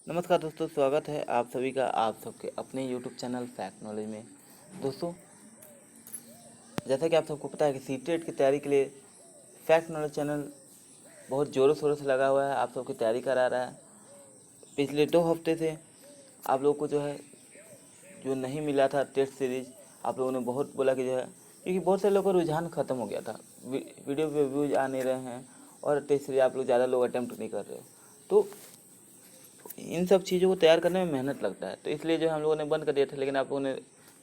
नमस्कार दोस्तों, स्वागत है आप सभी का आप सबके अपने YouTube चैनल फैक्ट नॉलेज में। दोस्तों, जैसा कि आप सबको पता है कि सीटेट की तैयारी के लिए फैक्ट नॉलेज चैनल बहुत ज़ोरों शोरों से लगा हुआ है, आप सबकी तैयारी करा रहा है। पिछले 2 हफ्ते से आप लोग को जो है जो नहीं मिला था टेस्ट सीरीज, आप लोगों ने बहुत बोला कि जो है, क्योंकि बहुत से लोगों का रुझान ख़त्म हो गया था, वीडियो पे व्यूज आ नहीं रहे हैं और टेस्ट सीरीज आप लोग ज़्यादा लोग अटैम्प्ट नहीं कर रहे हो। तो इन सब चीज़ों को तैयार करने में मेहनत लगता है, तो इसलिए जो हम लोगों ने बंद कर दिया था, लेकिन आप लोगों ने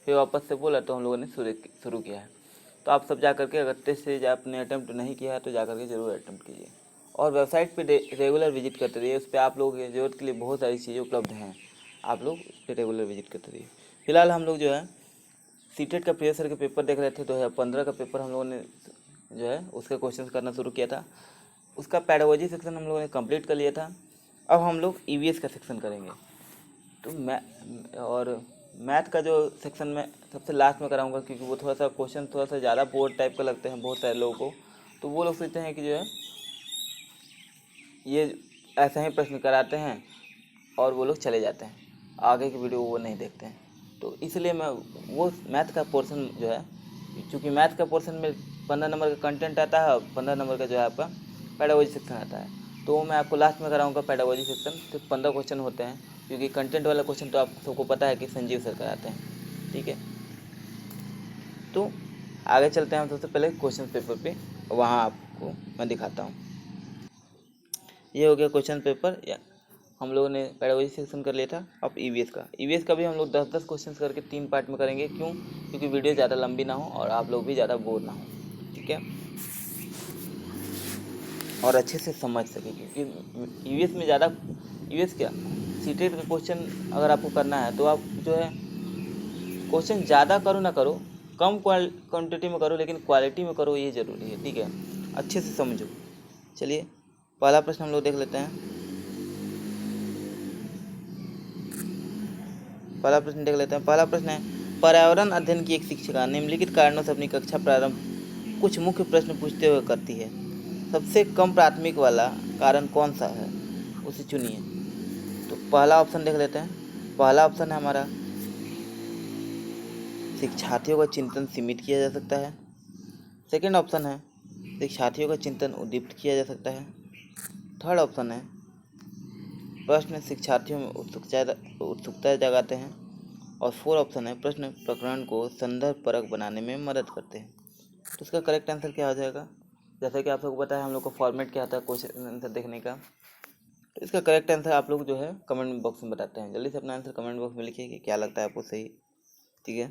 फिर वापस से बोला तो हम लोगों ने शुरू किया है। तो आप सब जा करके अगर टेस्ट सीरीज आपने अटैम्प्ट नहीं किया है तो जा करके ज़रूर अटैम्प्ट कीजिए और वेबसाइट पे रेगुलर विजिट करते रहिए। उस पर आप लोगों की ज़रूरत के लिए बहुत सारी चीज़ें उपलब्ध हैं, आप लोग उस पर रेगुलर विजिट करते रहिए। फिलहाल हम लोग जो है सीटेट का प्रीवियस ईयर के पेपर देख रहे थे। 2015 का पेपर हम लोगों ने जो है उसके क्वेश्चन करना शुरू किया था। उसका पैडागोजी सेक्शन हम लोगों ने कंप्लीट कर लिया था। अब हम लोग ईवीएस का सेक्शन करेंगे। तो मैथ का जो सेक्शन में सबसे लास्ट में कराऊंगा, क्योंकि वो थोड़ा सा क्वेश्चन थोड़ा सा ज़्यादा बोर्ड टाइप का लगते हैं बहुत सारे लोगों को। तो वो लोग सोचते हैं कि जो है ये ऐसे ही प्रश्न कराते हैं और वो लोग चले जाते हैं, आगे की वीडियो वो नहीं देखते हैं। तो इसलिए मैं वो मैथ का पोर्शन जो है, क्योंकि मैथ का पोर्शन में 15 नंबर का कंटेंट आता है और 15 नंबर का जो है आपका पैडागोजी सेक्शन आता है, तो वो मैं आपको लास्ट में कराऊंगा पैडागोजी सेक्शन। तो 15 क्वेश्चन होते हैं, क्योंकि कंटेंट वाला क्वेश्चन तो आप सबको पता है कि संजीव सर कराते हैं। ठीक है, तो आगे चलते हैं हम सबसे पहले क्वेश्चन पेपर पे, वहाँ आपको मैं दिखाता हूँ। ये हो गया क्वेश्चन पेपर, या हम लोगों ने पैडागोजी सेक्शन कर लिया था। अब ईवीएस का भी हम लोग 10-10 क्वेश्चन करके 3 पार्ट में करेंगे। क्यों? क्योंकि वीडियो ज़्यादा लंबी ना हो और आप लोग भी ज़्यादा बोर ना हो। ठीक है, और अच्छे से समझ सके, क्योंकि ईवीएस में ज़्यादा ईवीएस क्या सीटेट का क्वेश्चन अगर आपको करना है तो आप जो है क्वेश्चन ज़्यादा करो ना करो, कम क्वांटिटी में करो, लेकिन क्वालिटी में करो, ये ज़रूरी है। ठीक है, अच्छे से समझो। चलिए पहला प्रश्न हम लोग देख लेते हैं। पहला प्रश्न है, पर्यावरण अध्ययन की एक शिक्षिका निम्नलिखित कारणों से अपनी कक्षा प्रारंभ कुछ मुख्य प्रश्न पूछते हुए करती है। सबसे कम प्राथमिक वाला कारण कौन सा है, उसे चुनिए। तो पहला ऑप्शन देख लेते हैं। पहला ऑप्शन है हमारा, शिक्षार्थियों का चिंतन सीमित किया जा सकता है। सेकंड ऑप्शन है, शिक्षार्थियों का चिंतन उद्दीप्त किया जा सकता है। थर्ड ऑप्शन है, प्रश्न शिक्षार्थियों में उत्सुकता जगाते हैं। और फोर्थ ऑप्शन है, प्रश्न प्रकरण को संदर्भ परक बनाने में मदद करते हैं। तो इसका करेक्ट आंसर क्या हो जाएगा? जैसा कि आप सबको पता है हम लोग का फॉर्मेट क्या आता है क्वेश्चन आंसर देखने का। तो इसका करेक्ट आंसर आप लोग जो है कमेंट बॉक्स में बताते हैं। जल्दी से अपना आंसर कमेंट बॉक्स में लिखिए कि क्या लगता है आपको सही। ठीक है,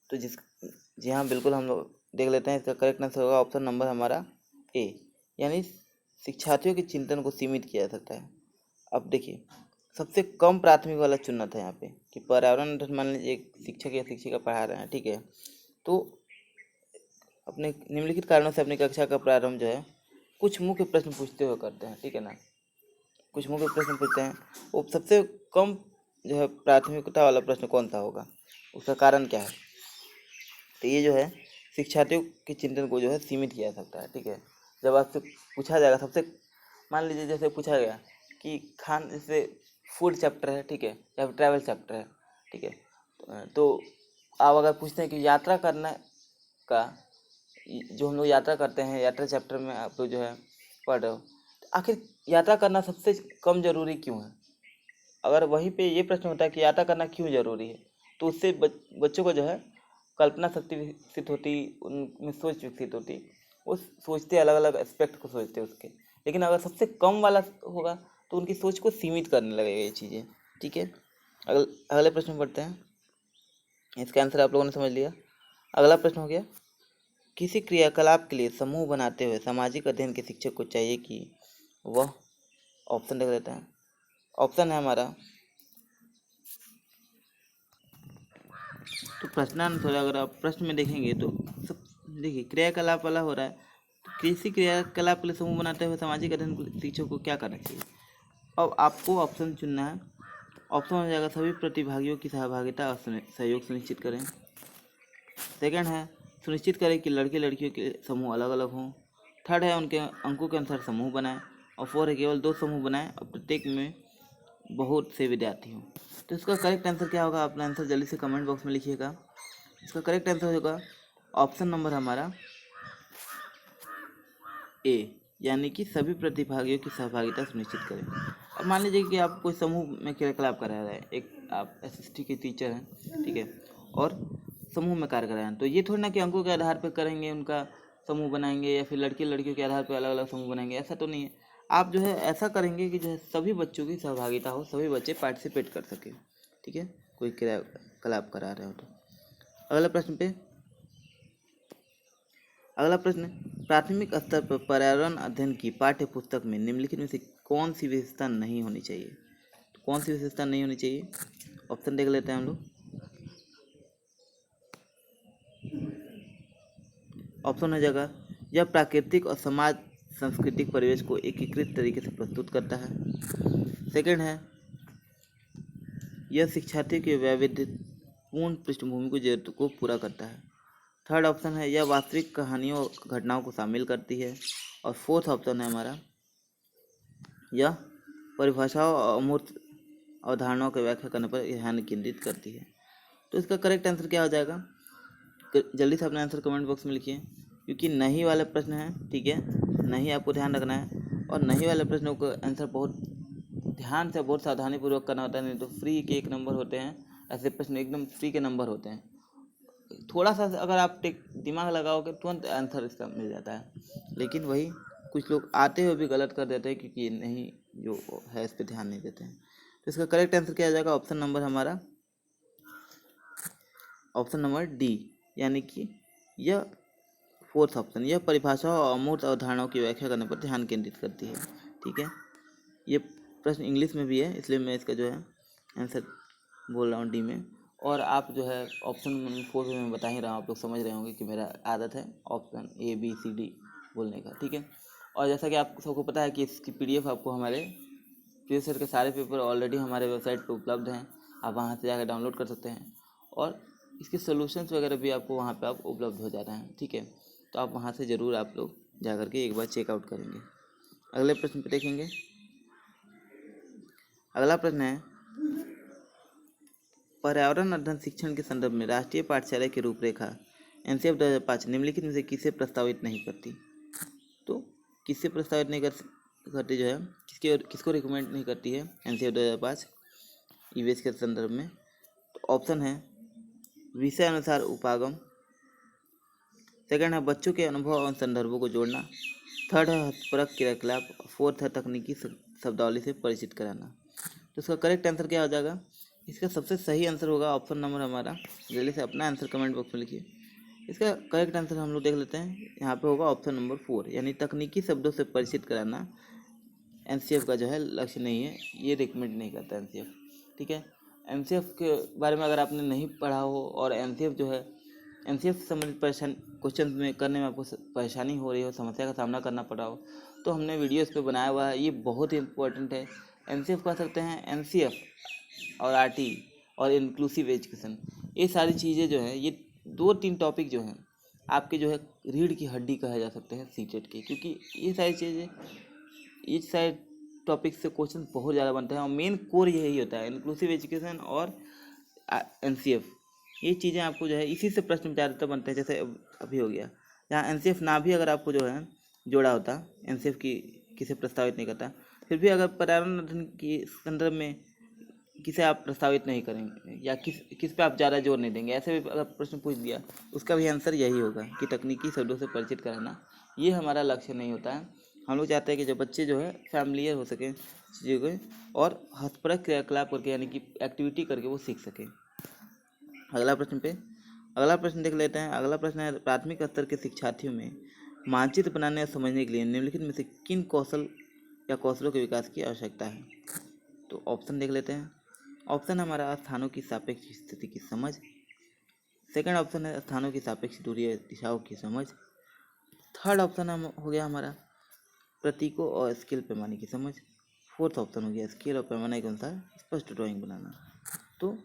तो जी हाँ, बिल्कुल हम लोग देख लेते हैं। इसका करेक्ट आंसर होगा ऑप्शन नंबर हमारा ए, यानी शिक्षार्थियों के चिंतन को सीमित किया जा सकता है। अब देखिए, सबसे कम प्राथमिक वाला चुनना था यहाँ पे कि पर्यावरण, मान लीजिए एक शिक्षक या शिक्षिका पढ़ा रहे हैं। ठीक है, तो अपने निम्नलिखित कारणों से अपनी कक्षा का प्रारंभ जो है कुछ मुख्य प्रश्न पूछते हुए करते हैं। ठीक है ना, कुछ मुख्य प्रश्न पूछते हैं। वो सबसे कम जो है प्राथमिकता वाला प्रश्न कौन सा होगा, उसका कारण क्या है? तो ये जो है शिक्षार्थियों के चिंतन को जो है सीमित किया जा सकता है। ठीक है, जब आपसे पूछा जाएगा सबसे, मान लीजिए जैसे पूछा गया कि जैसे फूड चैप्टर है, ठीक है, या फिर ट्रैवल चैप्टर है। ठीक है, तो आप अगर पूछते हैं कि यात्रा करना का, जो हम लोग यात्रा करते हैं, यात्रा चैप्टर में आप लोग जो है पढ़ रहे हो, तो आखिर यात्रा करना सबसे कम जरूरी क्यों है? अगर वहीं पे ये प्रश्न होता है कि यात्रा करना क्यों जरूरी है, तो उससे बच्चों को जो है कल्पना शक्ति विकसित होती, उनमें सोच विकसित होती, वो सोचते अलग अलग एस्पेक्ट को सोचते उसके। लेकिन अगर सबसे कम वाला होगा तो उनकी सोच को सीमित करने लगेगा ये चीज़ें। ठीक है, अगले प्रश्न में बढ़ते हैं। इसका आंसर आप लोगों ने समझ लिया। अगला प्रश्न हो गया, किसी क्रियाकलाप के लिए समूह बनाते हुए सामाजिक अध्ययन के शिक्षक को चाहिए कि वह, ऑप्शन देख लेते हैं। ऑप्शन है हमारा, तो प्रश्नानुसार अगर आप प्रश्न में देखेंगे तो सब देखिए क्रियाकलाप वाला हो रहा है। तो किसी क्रियाकलाप के लिए समूह बनाते हुए सामाजिक अध्ययन शिक्षक को क्या करना चाहिए? अब आपको ऑप्शन चुनना है। ऑप्शन हो जाएगा, सभी प्रतिभागियों की सहभागिता और सहयोग सुनिश्चित करें। सेकंड है, सुनिश्चित करें कि लड़के लड़कियों के समूह अलग अलग हों। थर्ड है, उनके अंकों के अनुसार समूह बनाएं। और 4 है केवल 2 समूह बनाएं और प्रत्येक में बहुत से विद्यार्थी हों। तो इसका करेक्ट आंसर क्या होगा, अपना आंसर जल्दी से कमेंट बॉक्स में लिखिएगा। इसका करेक्ट आंसर होगा ऑप्शन नंबर हमारा ए, यानी कि सभी प्रतिभागियों की सहभागिता सुनिश्चित करें। अब मान लीजिए कि आप कोई समूह में क्रियाकलाप करा रहे हैं, एक आप एसएसटी के टीचर हैं, ठीक है, और समूह में कार्य कर रहे हैं, तो ये थोड़ी ना कि अंकों के आधार पर करेंगे, उनका समूह बनाएंगे या फिर लड़के लड़कियों के आधार पर अलग अलग समूह बनाएंगे, ऐसा तो नहीं है। आप जो है ऐसा करेंगे कि जो है सभी बच्चों की सहभागिता हो, सभी बच्चे पार्टिसिपेट कर सकें, ठीक है, कोई क्रियाकलाप करा रहे हो तो। अगला प्रश्न पे, अगला प्रश्न, प्राथमिक स्तर पर पर्यावरण अध्ययन की पाठ्य पुस्तक में निम्नलिखित में से कौन सी विशेषता नहीं होनी चाहिए। तो कौन सी विशेषता नहीं होनी चाहिए, ऑप्शन देख लेते हैं हम लोग। ऑप्शन हो जाएगा, यह प्राकृतिक और समाज सांस्कृतिक परिवेश को एकीकृत तरीके से प्रस्तुत करता है। सेकंड है, यह शिक्षार्थी के वैविध्यपूर्ण पृष्ठभूमि को जरूरत को पूरा करता है। थर्ड ऑप्शन है, यह वास्तविक कहानियों और घटनाओं को शामिल करती है। और फोर्थ ऑप्शन है हमारा, यह परिभाषाओं और अमूर्त अवधारणाओं की व्याख्या करने पर ध्यान केंद्रित करती है। तो इसका करेक्ट आंसर क्या हो जाएगा, जल्दी से अपना आंसर कमेंट बॉक्स में लिखिए, क्योंकि नहीं वाला प्रश्न है, ठीक है, नहीं आपको ध्यान रखना है, और नहीं वाले प्रश्नों का आंसर बहुत ध्यान से, बहुत सावधानी पूर्वक करना होता है, नहीं तो फ्री के 1 नंबर होते हैं, ऐसे प्रश्न एकदम फ्री के नंबर होते हैं। थोड़ा सा अगर आप दिमाग लगाओगे तुरंत आंसर इसका मिल जाता है, लेकिन वही कुछ लोग आते हुए भी गलत कर देते हैं, क्योंकि नहीं जो है इस पर ध्यान नहीं देते हैं। तो इसका करेक्ट आंसर क्या आ जाएगा, ऑप्शन नंबर हमारा, ऑप्शन नंबर डी, यानी कि यह फोर्थ ऑप्शन, यह परिभाषाओं और अमूर्त अवधारणाओं की व्याख्या करने पर ध्यान केंद्रित करती है, ठीक है। ये प्रश्न इंग्लिश में भी है, इसलिए मैं इसका जो है आंसर बोल रहा हूँ डी में। और आप जो है ऑप्शन 4 में मैं बता ही रहा हूँ, आप लोग समझ रहे होंगे कि मेरा आदत है option A B C D बोलने का, ठीक है। और जैसा कि आप सबको पता है कि इसकी पीडीएफ आपको हमारे प्रीवियस ईयर के सारे पेपर ऑलरेडी हमारे वेबसाइट पर उपलब्ध हैं, आप वहाँ से जाकर डाउनलोड कर सकते हैं, और इसके सोल्यूशंस वगैरह भी आपको वहाँ पे आप उपलब्ध हो जाते हैं, ठीक है। तो आप वहाँ से ज़रूर आप लोग जा कर के एक बार चेकआउट करेंगे। अगले प्रश्न पे देखेंगे। अगला प्रश्न है, पर्यावरण अध्ययन शिक्षण के संदर्भ में राष्ट्रीय पाठशाला की रूपरेखा एनसीएफ 2005 निम्नलिखित में से किसे प्रस्तावित नहीं करती। तो किससे प्रस्तावित नहीं करती जो है, किसको रिकमेंड नहीं करती है एनसीएफ 2005 ईवीएस के संदर्भ में। तो ऑप्शन है, विषय अनुसार उपागम। सेकंड है, बच्चों के अनुभव और संदर्भों को जोड़ना। थर्ड है, हस्तपरक क्रियाकलाप। फोर्थ है, तकनीकी शब्दावली से परिचित कराना। तो इसका करेक्ट आंसर क्या हो जाएगा, इसका सबसे सही आंसर होगा ऑप्शन नंबर हमारा, जल्दी से अपना आंसर कमेंट बॉक्स में लिखिए। इसका करेक्ट आंसर हम लोग देख लेते हैं, यहाँ पे होगा ऑप्शन नंबर 4, यानी तकनीकी शब्दों से परिचित कराना एनसीएफ का जो है लक्ष्य नहीं है, ये रिकमेंड नहीं करता एनसीएफ, ठीक है। एनसीएफ के बारे में अगर आपने नहीं पढ़ा हो और एनसीएफ जो है एनसीएफ से संबंधित क्वेश्चन में करने में आपको परेशानी हो रही हो, समस्या का सामना करना पड़ा हो, तो हमने वीडियो इस पर बनाया हुआ है, ये बहुत ही इंपॉर्टेंट है। एनसीएफ कह सकते हैं, एनसीएफ और आरटी और इंक्लूसिव एजुकेशन, ये सारी चीज़ें जो हैं, ये 2-3 टॉपिक जो हैं आपके जो है रीढ़ की हड्डी कहे जा सकते हैं सीटेट के, क्योंकि ये सारी चीज़ें, ये सारे टॉपिक से क्वेश्चन बहुत ज़्यादा बनते हैं, और मेन कोर यही होता है, इंक्लूसिव एजुकेशन और एनसीएफ, ये चीज़ें आपको जो है इसी से प्रश्न ज़्यादातर बनते हैं। जैसे अभी हो गया, जहाँ एनसीएफ ना भी अगर आपको जो है जोड़ा होता, एनसीएफ की किसे प्रस्तावित नहीं करता, फिर भी अगर पर्यावरण अध्ययन के संदर्भ में किसे आप प्रस्तावित नहीं करेंगे या किस पे आप ज़्यादा जोर नहीं देंगे, ऐसे भी अगर प्रश्न पूछ दिया, उसका भी आंसर यही होगा कि तकनीकी शब्दों से परिचित कराना, ये हमारा लक्ष्य नहीं होता है। हम लोग चाहते हैं कि जो बच्चे जो है फैमिलियर हो सकें चीज़ों को, और हस्तपरक क्रियाकलाप करके, यानी कि एक्टिविटी करके वो सीख सकें। अगला प्रश्न देख लेते हैं। अगला प्रश्न है, प्राथमिक स्तर के शिक्षार्थियों में मानचित्र बनाने और समझने के लिए निम्नलिखित में से किन कौशल या कौशलों के विकास की आवश्यकता है। तो ऑप्शन देख लेते हैं। ऑप्शन हमारा, स्थानों की सापेक्ष स्थिति की समझ। सेकंड ऑप्शन है, स्थानों की सापेक्ष दूरी और दिशाओं की समझ। थर्ड ऑप्शन हो गया हमारा, प्रतीकों और स्केल पैमाने की समझ। फोर्थ ऑप्शन हो गया, स्केल और पैमाने के अनुसार स्पष्ट ड्राइंग बनाना। तो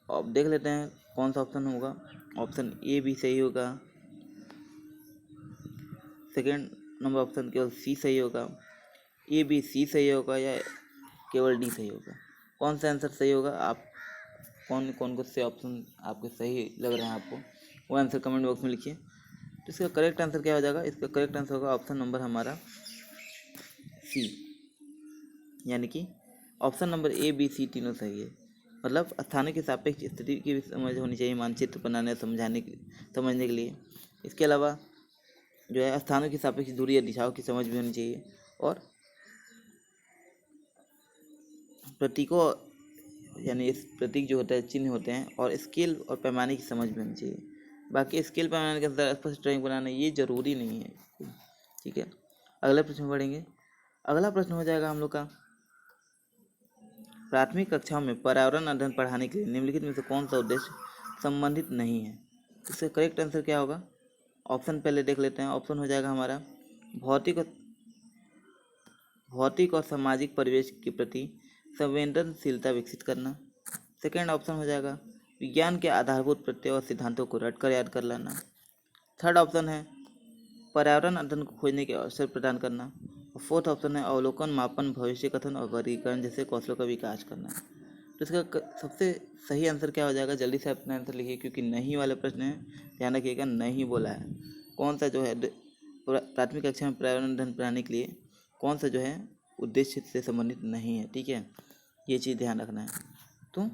अब देख लेते हैं कौन सा ऑप्शन होगा। ऑप्शन ए भी सही होगा, सेकंड नंबर ऑप्शन केवल सी सही होगा, ए बी सी सही होगा या केवल डी सही होगा? कौन सा आंसर सही होगा? आप कौन कौन से ऑप्शन आपके सही लग रहे हैं आपको, वो आंसर कमेंट बॉक्स में लिखिए। तो इसका करेक्ट आंसर क्या हो जाएगा? इसका करेक्ट आंसर होगा ऑप्शन नंबर हमारा सी, यानी कि option number A B C तीनों सही है। मतलब स्थानों की सापेक्ष स्थिति की भी समझ होनी चाहिए मानचित्र बनाने समझने के लिए। इसके अलावा जो है स्थानों की सापेक्ष दूरी या दिशाओं की समझ भी होनी चाहिए, और प्रतीकों यानी इस प्रतीक जो होता है चिन्ह होते हैं, और स्केल और पैमाने की समझ भी होनी चाहिए। बाकी स्केल पैमाने के अंदर स्पष्ट ड्राइंग बनाना ये जरूरी नहीं है, ठीक है। अगले प्रश्न में बढ़ेंगे। अगला प्रश्न हो जाएगा हम लोग का, प्राथमिक कक्षाओं में पर्यावरण अध्ययन पढ़ाने के लिए निम्नलिखित में से कौन सा उद्देश्य संबंधित नहीं है? इसका करेक्ट आंसर क्या होगा? ऑप्शन पहले देख लेते हैं। ऑप्शन हो जाएगा हमारा भौतिक और सामाजिक परिवेश के प्रति संवेदनशीलता विकसित करना। सेकेंड ऑप्शन हो जाएगा विज्ञान के आधारभूत प्रत्यय और सिद्धांतों को रटकर याद कर लेना। थर्ड ऑप्शन है पर्यावरण अध्ययन को खोजने के अवसर प्रदान करना। और फोर्थ ऑप्शन है अवलोकन, मापन, भविष्य कथन और वर्गीकरण जैसे कौशलों का विकास करना। तो इसका सबसे सही आंसर क्या हो जाएगा? जल्दी से अपना आंसर लिखिए, क्योंकि नहीं वाले प्रश्न है, ध्यान रखिएगा, नहीं बोला है। कौन सा जो है प्राथमिक कक्षा में पर्यावरण अध्ययन पढ़ाने के लिए कौन सा जो है उद्देश्य से संबंधित नहीं है, ठीक है, ये चीज़ ध्यान रखना है। तो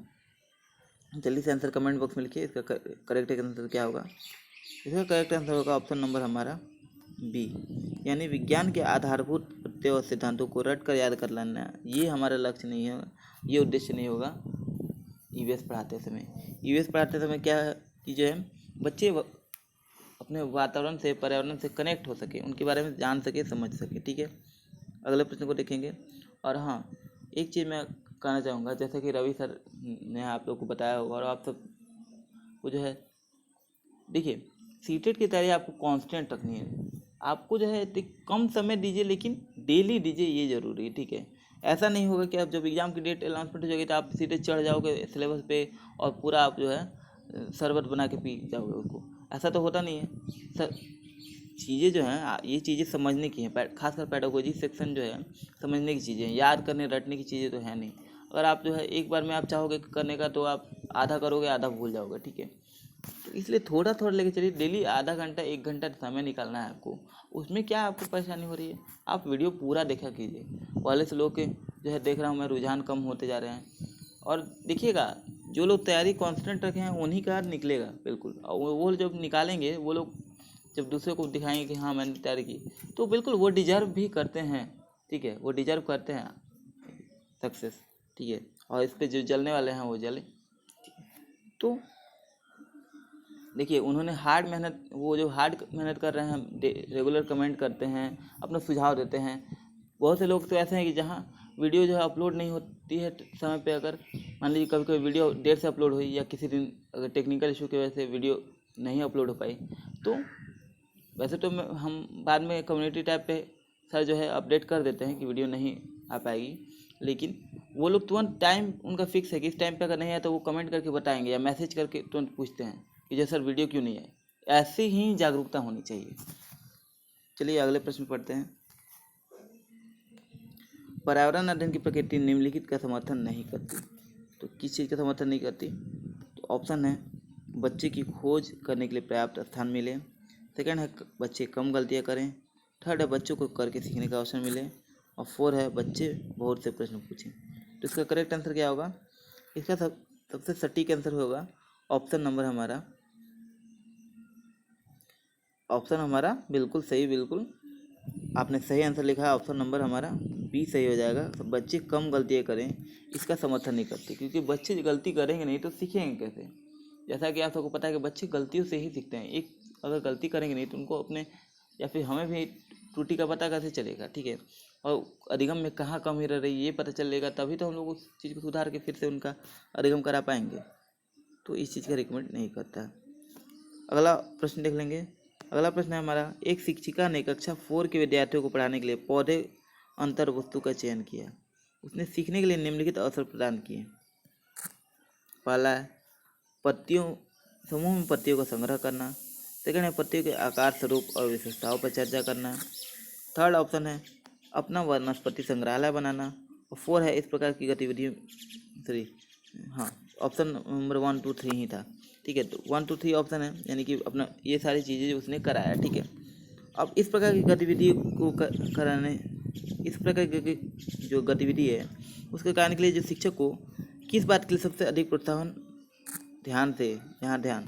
जल्दी से आंसर कमेंट बॉक्स में लिखिए, इसका करेक्ट आंसर क्या होगा? इसका करेक्ट आंसर होगा ऑप्शन नंबर हमारा बी, यानी विज्ञान के आधारभूत प्रत्यय और सिद्धांतों को रट कर याद कर लेना। ये हमारा लक्ष्य नहीं है, ये उद्देश्य नहीं होगा ईवीएस पढ़ाते समय। ईवीएस पढ़ाते समय क्या है कि जो है बच्चे अपने वातावरण से, पर्यावरण से कनेक्ट हो सके, उनके बारे में जान सके, समझ सके, ठीक है। अगले प्रश्न को देखेंगे। और हाँ, एक चीज़ मैं कहना चाहूँगा, जैसे कि रवि सर ने आप लोग को बताया होगा, और आप सब को जो है देखिए, सीटेट की तैयारी आपको कांस्टेंट रखनी है। आपको जो है कम समय दीजिए, लेकिन डेली दीजिए, ये जरूरी है, ठीक है। ऐसा नहीं होगा कि आप जब एग्ज़ाम की डेट अनाउंसमेंट हो जाएगी तो आप सीधे चढ़ जाओगे सिलेबस पे और पूरा आप जो है शरबत बना के पी जाओगे उसको। ऐसा तो होता नहीं है सर। चीज़ें जो हैं ये चीज़ें समझने की हैं, खासकर पेडागोजी सेक्शन जो है समझने की चीज़ें हैं, याद करने रटने की चीज़ें तो है नहीं। अगर आप जो है एक बार में आप चाहोगे करने का तो आप आधा करोगे, आधा भूल जाओगे, ठीक है। तो इसलिए थोड़ा थोड़ा लेके चलिए, डेली आधा घंटा 1 घंटा समय निकालना है आपको। उसमें क्या आपको परेशानी हो रही है? आप वीडियो पूरा देखा कीजिए। पहले से लोग के जो है देख रहा हूँ मैं, रुझान कम होते जा रहे हैं। और देखिएगा, जो लोग तैयारी कॉन्स्टेंट रखे हैं उन्हीं का निकलेगा बिल्कुल। और वो जब निकालेंगे, वो लोग जब दूसरे को दिखाएंगे कि हाँ मैंने तैयारी की, तो बिल्कुल वो डिजर्व भी करते हैं, ठीक है, वो डिजर्व करते हैं सक्सेस, ठीक है। और इस पे जो जलने वाले हैं वो जले। तो देखिए, उन्होंने हार्ड मेहनत, वो जो हार्ड मेहनत कर रहे हैं, रेगुलर कमेंट करते हैं, अपना सुझाव देते हैं। बहुत से लोग तो ऐसे हैं कि जहाँ वीडियो जो है अपलोड नहीं होती है समय पे, अगर मान लीजिए कभी कोई वीडियो देर से अपलोड हुई, या किसी दिन अगर टेक्निकल इशू की वजह से वीडियो नहीं अपलोड हो पाई, तो वैसे तो हम बाद में कम्युनिटी टैब पे सर जो है अपडेट कर देते हैं कि वीडियो नहीं आ पाएगी, लेकिन वो लोग तुरंत टाइम उनका फिक्स है कि इस टाइम पे अगर नहीं आया तो वो कमेंट करके बताएंगे या मैसेज करके तुरंत पूछते हैं कि जो सर वीडियो क्यों नहीं है। ऐसी ही जागरूकता होनी चाहिए। चलिए अगले प्रश्न पढ़ते हैं। पर्यावरण अध्ययन की प्रकृति निम्नलिखित का समर्थन नहीं करती। तो किस चीज़ का समर्थन नहीं करती? तो ऑप्शन है बच्चे की खोज करने के लिए पर्याप्त स्थान मिले। सेकंड है बच्चे कम गलतियां करें। थर्ड है बच्चों को करके सीखने का अवसर मिले। और फोर है बच्चे बहुत से प्रश्न पूछें। तो इसका करेक्ट आंसर क्या होगा? इसका सबसे सटीक आंसर होगा ऑप्शन नंबर हमारा, ऑप्शन हमारा बिल्कुल सही, बिल्कुल आपने सही आंसर लिखा है। ऑप्शन नंबर हमारा बी सही हो जाएगा। तो बच्चे कम गलतियाँ करें, इसका समर्थन नहीं करते, क्योंकि बच्चे गलती करेंगे नहीं तो सीखेंगे कैसे? जैसा कि आप सबको पता है कि बच्चे गलतियों से ही सीखते हैं। एक अगर गलती करेंगे नहीं तो उनको अपने, या फिर हमें भी त्रुटि का पता कैसे चलेगा, ठीक है। और अधिगम में कहाँ कमी रह रही ये पता चलेगा, तभी तो हम लोग उस चीज़ को सुधार के फिर से उनका अधिगम करा पाएंगे। तो इस चीज़ का रिकमेंड नहीं करता। अगला प्रश्न देख लेंगे। अगला प्रश्न है हमारा, एक शिक्षिका ने कक्षा 4 के विद्यार्थियों को पढ़ाने के लिए पौधे अंतर वस्तु का चयन किया। उसने सीखने के लिए निम्नलिखित अवसर प्रदान किए। पहला है पत्तियों, समूह में पत्तियों का संग्रह करना। सेकंड है पत्तियों के आकार, स्वरूप और विशेषताओं पर चर्चा करना। थर्ड ऑप्शन है अपना वनस्पति संग्रहालय बनाना। और 4 है इस प्रकार की गतिविधि, सॉरी हाँ ऑप्शन नंबर 1 2 3 ही था, ठीक है। तो 1 2 3 ऑप्शन है, यानी कि अपना ये सारी चीज़ें जो उसने कराया, ठीक है। अब इस प्रकार की गतिविधि को कराने, इस प्रकार की जो गतिविधि है उसके कराने के लिए जो शिक्षक को किस बात के लिए सबसे अधिक प्रोत्साहन, ध्यान से यहाँ ध्यान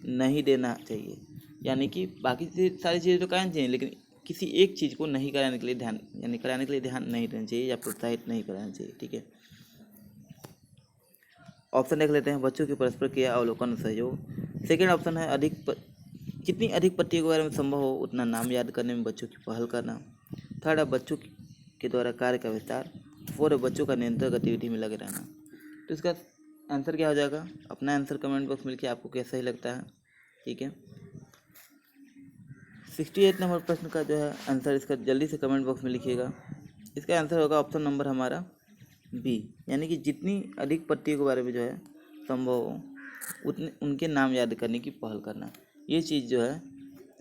नहीं देना चाहिए, यानी कि बाकी सारी चीज़ें तो करानी चाहिए, लेकिन किसी एक चीज़ को नहीं कराने के लिए ध्यान, यानी कराने के लिए ध्यान नहीं देना चाहिए या प्रोत्साहित नहीं कराना चाहिए, ठीक है। ऑप्शन देख लेते हैं, बच्चों की परस्पर क्रिया, अवलोकन और सहयोग। सेकेंड ऑप्शन है जितनी अधिक पट्टियों के बारे में संभव हो उतना नाम याद करने में बच्चों की पहल करना। थर्ड है बच्चों के द्वारा कार्य का विस्तार। 4 है बच्चों का निरंतर गतिविधि में लगे रहना। तो इसका आंसर क्या हो जाएगा, अपना आंसर कमेंट बॉक्स में लिखिए, आपको कैसा ही लगता है, ठीक है। 68 नंबर प्रश्न का जो है आंसर इसका जल्दी से कमेंट बॉक्स में लिखिएगा। इसका आंसर होगा ऑप्शन नंबर हमारा बी, यानी कि जितनी अधिक पट्टियों के बारे में जो है संभव हो उतने उनके नाम याद करने की पहल करना। ये चीज़ जो है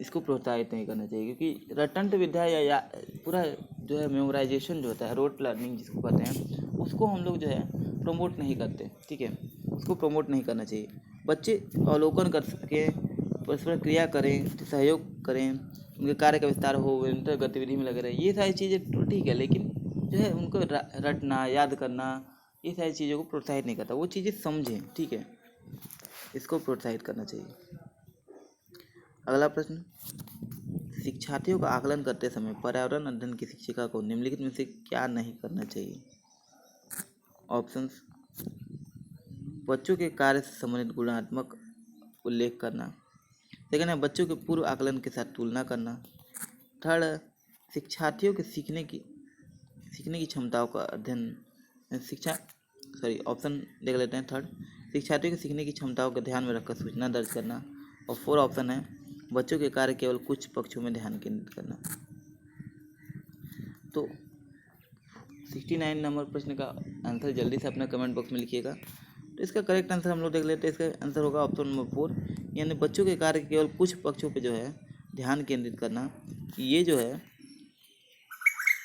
इसको प्रोत्साहित नहीं करना चाहिए, क्योंकि रटंत विद्या या पूरा जो है मेमोराइजेशन जो होता है, रोट लर्निंग जिसको कहते हैं, उसको हम लोग जो है प्रमोट नहीं करते, ठीक है। उसको प्रमोट नहीं करना चाहिए। बच्चे अवलोकन कर सके, परस्पर क्रिया करें, सहयोग करें, उनके कार्य का विस्तार हो, निरंतर गतिविधि में लगे रहे, ये सारी चीज़ें तो ठीक है, लेकिन जो है उनको रटना, याद करना, ये सारी चीज़ों को प्रोत्साहित नहीं करता। वो चीज़ें समझें, ठीक है, इसको प्रोत्साहित करना चाहिए। अगला प्रश्न, शिक्षार्थियों का आकलन करते समय पर्यावरण अध्ययन की शिक्षिका को निम्नलिखित में से क्या नहीं करना चाहिए। ऑप्शंस, बच्चों के कार्य से संबंधित गुणात्मक उल्लेख करना। सेकंड है बच्चों के पूर्व आकलन के साथ तुलना करना। थर्ड है शिक्षार्थियों के सीखने की क्षमताओं का अध्ययन, ऑप्शन देख लेते हैं। थर्ड, शिक्षार्थियों की सीखने की क्षमताओं को ध्यान में रखकर सूचना दर्ज करना। और 4 ऑप्शन है बच्चों के कार्य केवल कुछ पक्षों में ध्यान केंद्रित करना। तो 69 नंबर प्रश्न का आंसर जल्दी से अपना कमेंट बॉक्स में लिखिएगा। तो इसका करेक्ट आंसर हम लोग देख लेते हैं। इसका आंसर होगा ऑप्शन नंबर 4, यानी बच्चों के कार्य केवल कुछ पक्षों पे जो है ध्यान केंद्रित करना, ये जो है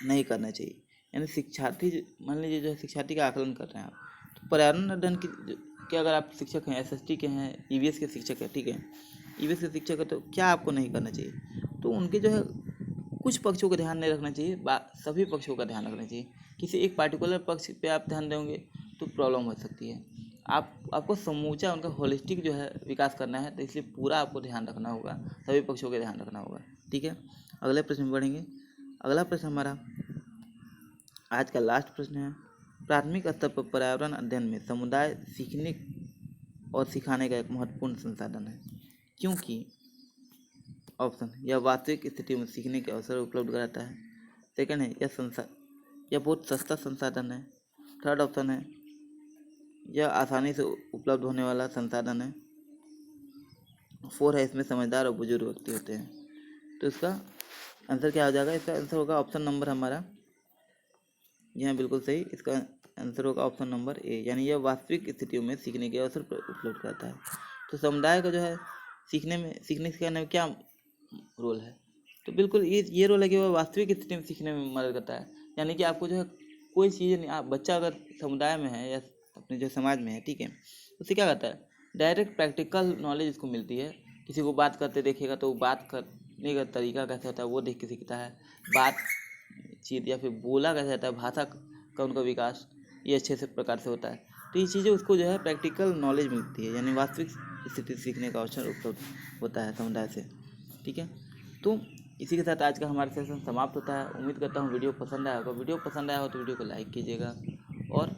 नहीं करना चाहिए। यानी शिक्षार्थी, मान लीजिए जो है शिक्षार्थी का आकलन कर रहे हैं आप, तो पर्यावरण अध्ययन के अगर आप शिक्षक हैं, एसएसटी के हैं, ईवीएस के शिक्षक हैं, ठीक है, ईवीएस के शिक्षक है, तो क्या आपको नहीं करना चाहिए, तो उनके जो है कुछ पक्षों का ध्यान नहीं रखना चाहिए, सभी पक्षों का ध्यान रखना चाहिए। किसी एक पार्टिकुलर पक्ष पे आप ध्यान देंगे तो प्रॉब्लम हो सकती है। आपको समूचा उनका होलिस्टिक जो है विकास करना है, तो इसलिए पूरा आपको ध्यान रखना होगा, सभी पक्षों का ध्यान रखना होगा, ठीक है। अगले प्रश्न में बढ़ेंगे। अगला प्रश्न हमारा आज का लास्ट प्रश्न है, प्राथमिक स्तर पर पर्यावरण अध्ययन में समुदाय सीखने और सिखाने का एक महत्वपूर्ण संसाधन है, क्योंकि ऑप्शन, यह वास्तविक स्थितियों में सीखने के अवसर उपलब्ध कराता है। सेकंड है यह बहुत सस्ता संसाधन है। थर्ड ऑप्शन है यह आसानी से उपलब्ध होने वाला संसाधन है। 4 है इसमें समझदार और बुजुर्ग व्यक्ति होते हैं। तो इसका आंसर क्या हो जाएगा, इसका आंसर होगा ऑप्शन नंबर हमारा, यह बिल्कुल सही, इसका आंसर होगा ऑप्शन नंबर ए, यानी यह वास्तविक स्थितियों में सीखने के अवसर उपलब्ध कराता है। तो समुदाय का जो है सीखने सिखाने में क्या रोल है, तो बिल्कुल ये रोल है कि वह वास्तविक स्थिति में सीखने में मदद करता है। यानी कि आपको जो है कोई चीज़ नहीं, आप बच्चा अगर समुदाय में है या अपने जो समाज में है, ठीक है, उससे क्या करता है, डायरेक्ट प्रैक्टिकल नॉलेज उसको मिलती है। किसी को बात करते देखेगा तो बात करने का तरीका कैसे होता है वो देख के सीखता है, बातचीत या फिर बोला कैसे जाता है, भाषा का उनका विकास ये अच्छे से प्रकार से होता है। तो ये चीज़ें उसको जो है प्रैक्टिकल नॉलेज मिलती है, यानी वास्तविक स्थिति सीखने का अवसर उपलब्ध होता है समुदाय से, ठीक है। तो इसी के साथ आज का हमारा सेशन समाप्त होता है। उम्मीद करता हूँ वीडियो पसंद आया होगा। वीडियो पसंद आया हो तो वीडियो को लाइक कीजिएगा, और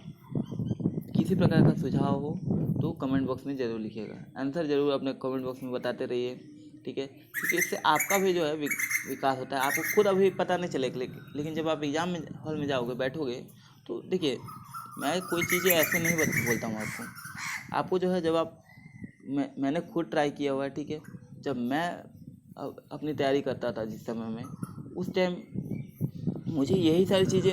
किसी प्रकार का सुझाव हो तो कमेंट बॉक्स में ज़रूर लिखिएगा। आंसर ज़रूर अपने कमेंट बॉक्स में बताते रहिए, ठीक है, क्योंकि इससे आपका भी जो है विकास होता है। आपको खुद अभी पता नहीं चलेगा, लेकिन जब आप एग्ज़ाम में हॉल में जाओगे, बैठोगे, तो देखिए मैं कोई चीज़ें ऐसे नहीं बोलता हूँ आपको जो है जब आप मैंने खुद ट्राई किया हुआ है, ठीक है। जब मैं अपनी तैयारी करता था जिस समय में, उस टाइम मुझे यही सारी चीज़ें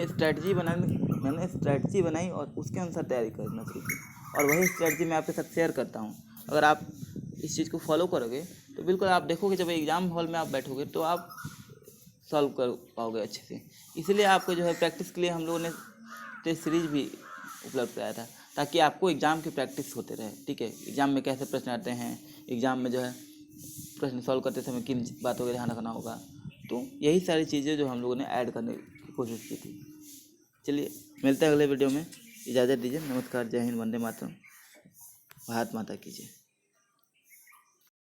मैंने स्ट्रैटेजी बनाई और उसके अनुसार तैयारी करना सीखी, और वही स्ट्रैटेजी मैं आपके साथ शेयर करता हूँ। अगर आप इस चीज़ को फॉलो करोगे तो बिल्कुल आप देखोगे जब एग्ज़ाम हॉल में आप बैठोगे तो आप सॉल्व कर पाओगे अच्छे से। इसलिए आपको जो है प्रैक्टिस के लिए हम लोगों ने टेस्ट सीरीज भी उपलब्ध कराया था, ताकि आपको एग्ज़ाम की प्रैक्टिस होते रहे। ठीक है, एग्ज़ाम में कैसे प्रश्न आते हैं, एग्ज़ाम में जो है प्रश्न सॉल्व करते समय किन बातों का ध्यान रखना होगा, तो यही सारी चीज़ें जो हम लोगों ने ऐड करने की कोशिश की थी। चलिए मिलते हैं अगले वीडियो में, इजाज़त दीजिए, नमस्कार, जय हिंद, वंदे मातरम, भारत माता की जय।